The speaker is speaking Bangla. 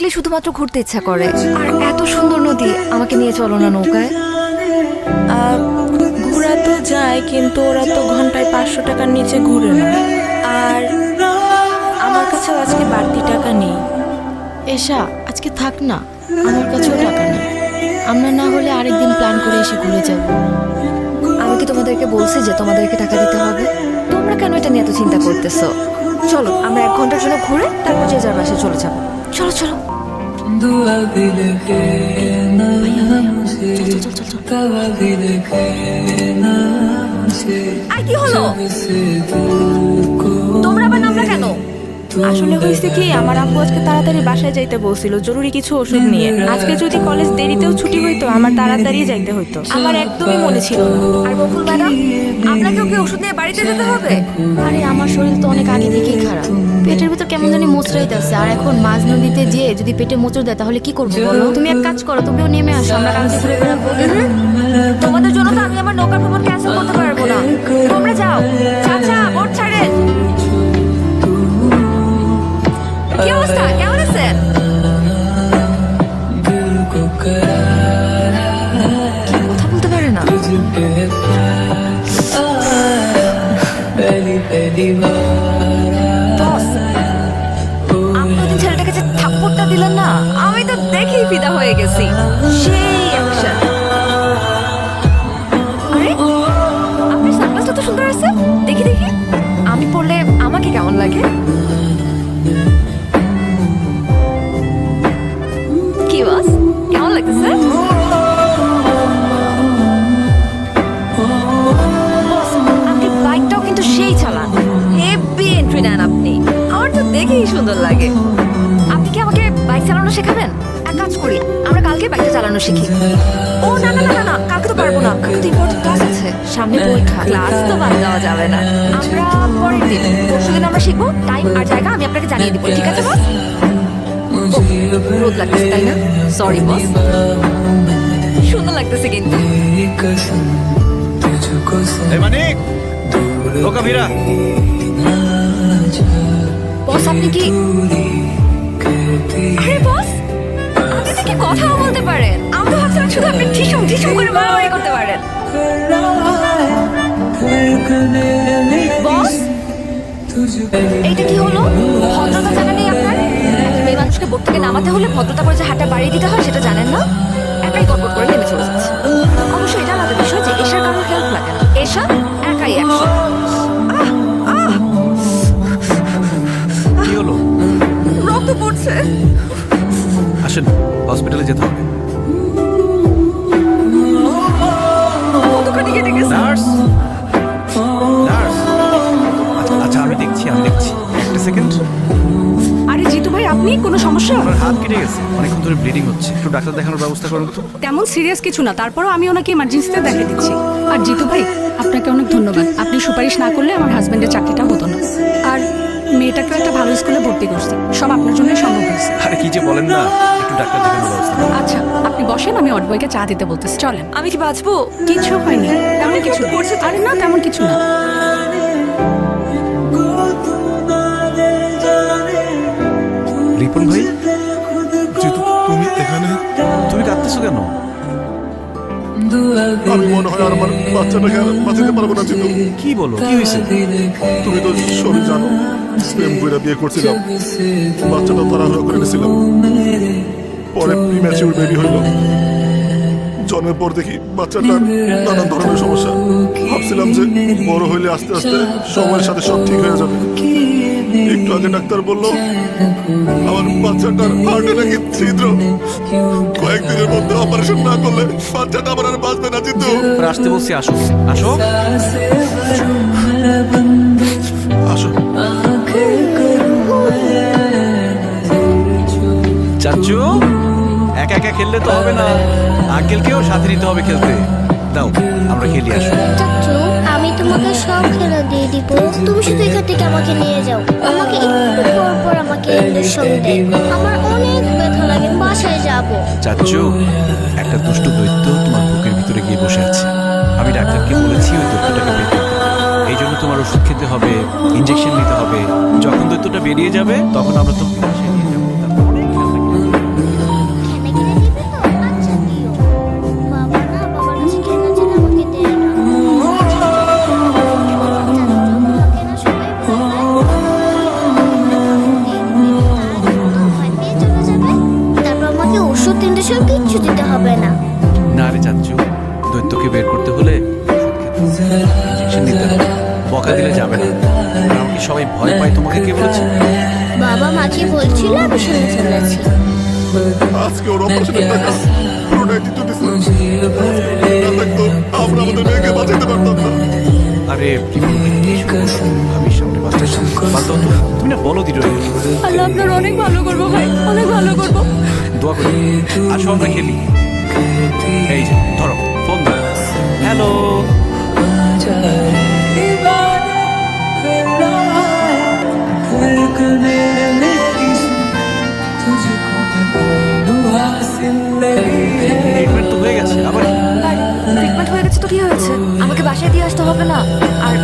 দেখলে শুধুমাত্র ঘুরতে ইচ্ছা করে। আর এত সুন্দর নদী, আমাকে নিয়ে চলো না নৌকায়। ঘোরা তো যায়, কিন্তু ওরা তো ঘন্টায় 500 টাকার নিচে ঘুরে না। আর আমার কাছেও আজকে বাড়তি টাকা নেই। এসা আজকে থাক না, আমার কাছেও টাকা নেই। আমরা না হলে আরেকদিন প্ল্যান করে এসে ঘুরে যাব। আমি কি তোমাদেরকে বলছি যে তোমাদেরকে টাকা দিতে হবে? তোমরা কেন এটা নিয়ে এত চিন্তা করতেছো? চলো আমরা 1 ঘন্টার জন্য ঘুরে তারপর যে যার বাসায় চলে যাবো। চলো চলো। আর কি হলো? তোমরা আবার নামলা কেন? আসলে হয়েছে কি, আমার আব্বু আজকে তাড়াতাড়ি বাসায় যাইতে বলছিল জরুরি কিছু ওষুধ নিয়ে। আজকে যদি কলেজ দেরিতেও ছুটি হইতো, আমার তাড়াতাড়ি যাইতে হইতো। আমার একদমই মনে ছিল না। আর বকুল ম্যাডাম, আপনাকেও কি ওষুধ নিয়ে বাড়িতে যেতে হবে? আরে আমার শরীর তো অনেক আগে থেকেই খারাপ, পেটের ভিতর কেমন জানি মোচড়াইতেছে। আর এখন মাঝ নদীতে যেয়ে যদি পেটে মোচড় দেয় তাহলে কি করবো বলো? তুমি এক কাজ করো, তুমিও নেমে আসো, আমরা কালকে ঘুরে বেড়াবো। তোমাদের জন্য তো আমি আমার নৌকা ভ্রমণ ক্যান্সেল করতে পারবো না। তোমরা যাও। চাচা বোট ছাড়েন। কি অবস্থা, কেমন আছেন? কথা বলতে পারে না। বস, আপনি ওই দিন ছেলেটাকে যে থাপ্পড়টা দিলেন না, আমি তো দেখেই ফিদা হয়ে গেছি। সেই অ্যাকশন। আরে আপনার সানগ্লাসটা তো সুন্দর আছে, দেখি দেখি। আমি পরলে আমাকে কেমন লাগে? কি বস, কেমন লাগতেছে? আপনি বাইকটাও কিন্তু সেই চালান, হেভি এন্ট্রি নেন আপনি। আমার তো দেখেই সুন্দর লাগে। আপনি কি আমাকে বাইক চালানো শেখাবেন? এক কাজ করি, আমরা কালকে বাইকটা চালানো শিখি। ও না না না না না, কালকে তো পারবো না, কালকে তো ইম্পর্টেন্ট ক্লাস আছে, সামনে পরীক্ষা। ক্লাস তো বাদ দেওয়া যাবে না। আমরা পরের দিন, পরশুদিন আমরা শিখবো। টাইম আর জায়গা আমি আপনাকে জানিয়ে দিব, ঠিক আছে বস? রোদ লাগতেছে তাই না? Sorry boss. সুন্দর লাগতেছে কিন্তু। মানিক, নৌকা ভিড়া। বস আপনি কি? আরে বস, আপনি তো কি কথাও বলতে পারেন। আমি তো ভাবছিলাম শুধু আপনি ঠিসুম ঠিসুম করে মারামারি করতে পারেন। বস, এইটা কি হলো? ভদ্রতা জানা নেই আপনার? একটা মেয়ে মানুষকে বোট থেকে নামাতে হলে ভদ্রতা করে যে হাতটা বাড়িয়ে দিতে হয় সেটা জানেন না? একাই গটগট করে নেমে চলে যাচ্ছে। অবশ্যই এটা আলাদা বিষয় যে এশার কারোর হেল্প লাগে না। এশা একাই অ্যাকশন। কি হলো? রক্ত পড়ছে। আসেন, হসপিটালে যেতে হবে। কতখানি কেটে গেছে? Nurse, nurse. আচ্ছা আমি দেখছি। একটা সেকেন্ড। আরে জিতু ভাই, আপনি কোনো সমস্যা? আপনার হাত কেটে গেছে, অনেকক্ষণ ধরে ব্লিডিং হচ্ছে। একটু ডাক্তার দেখানোর ব্যবস্থা করুন তো। তেমন সিরিয়াস কিছু না, তারপরও আমি ওনাকে ইমার্জেন্সিতে দেখে দিচ্ছি। আর জিতু ভাই, আপনাকে অনেক ধন্যবাদ। আপনি সুপারিশ না করলে আমার হাজবেন্ডের চাকরিটা হতো না। আর মেয়েটাকেও একটা ভালো স্কুলে ভর্তি করছি, সব আপনার জন্যই সম্ভব হয়েছে। আরে কি যে বলেন না, একটু ডাক্তার দেখানোর ব্যবস্থা করুন। আচ্ছা আপনি বসেন, আমি অটবয়কে চা দিতে বলতেছি, চলেন। আমি কি বাঁচবো? কিছু হয়নি, তেমন কিছু না। আরে না, তেমন কিছু না। রিপন ভাই, জিতু, তুমি এখানে? তুমি কাঁদতেছো কেন? আমি মনে হয় আর আমার বাচ্চাটাকে আর বাঁচাতে পারবো না জিতু। কি বলো, কি হয়েছে? তুমি তো সবই জানো, প্রেম কইরা বিয়ে করছিলাম, বাচ্চাটা তাড়াহুড়ো করে নিয়েছিলাম। পরে প্রিম্যাচিউর বেবি হইল। জন্মের পর দেখি বাচ্চাটার নানান ধরনের সমস্যা। ভাবছিলাম যে বড় হইলে আস্তে আস্তে সময়ের সাথে সব ঠিক হয়ে যাবে। একটু আগে ডাক্তার বলল আমার বাচ্চাটার হার্টে নাকি ছিদ্র। কয়েকদিনের মধ্যে অপারেশন না করলে বাচ্চাটা আমার আর বাঁচবে না জিতু। আসতে বলছি, আসো আসো আসো। চাচু, একা একা খেললে তো হবে না, আঙ্কেলকেও সাথে নিতে হবে খেলতে। দাও আমরা খেলি, আসো। চাচু, আমি তোমাকে সব খেলা দিয়ে দিব, তুমি শুধু এখান থেকে আমাকে নিয়ে যাও। আমাকে একটু পর পর আমাকে ইঞ্জেকশন দেয়, আমার অনেক ব্যথা লাগে, বাসায় যাব। চাচু, একটা দুষ্ট দৈত্য তোমার বুকের ভিতরে গিয়ে বসে আছে। আমি ডাক্তারকে বলেছি ওই দৈত্যটাকে বের করতে। এই জন্য তোমার ওষুধ খেতে হবে, ইঞ্জেকশন নিতে হবে। যখন দৈত্যটা বেরিয়ে যাবে তখন আমরা তোমাকে বাসায় নিয়ে যাবো। তারপর অনেক খেলা থাকবে। ইঞ্জেকশন কিচ্ছু দিতে হবে না। না রে চাচ্চু, দৈত্যকে বের করতে হলে ইঞ্জেকশন নিতে হবে। বকা দিলে যাবে না। আর আমাকে সবাই ভয় পায়, তোমাকে কে বলেছে? বাবা মাকে বলছিল, আমি শুনে চলেছি। আজকে ওর অপারেশনের টাকা পুরোটাই দিতে দিচ্ছে। না থাকতো আমরা আমাদের মেয়েকে বাঁচাতে পারতাম না। আরে ভাবির সামনে বাচ্চার সামনে বাদ দাও তো। তুমি না বলো দিল, আল্লাহ আপনার অনেক ভালো করবো ভাই, অনেক ভালো করবো। দোয়া করি। আসো আমরা খেলি। এই যে ধরো ফোন ধরো। হ্যালো, ট্রিটমেন্ট তো হয়ে গেছে, আবার কি? ট্রিটমেন্ট হয়ে গেছে তো কি হয়েছে? আমাকে বাসায় দিয়ে আসতে হবে না। আর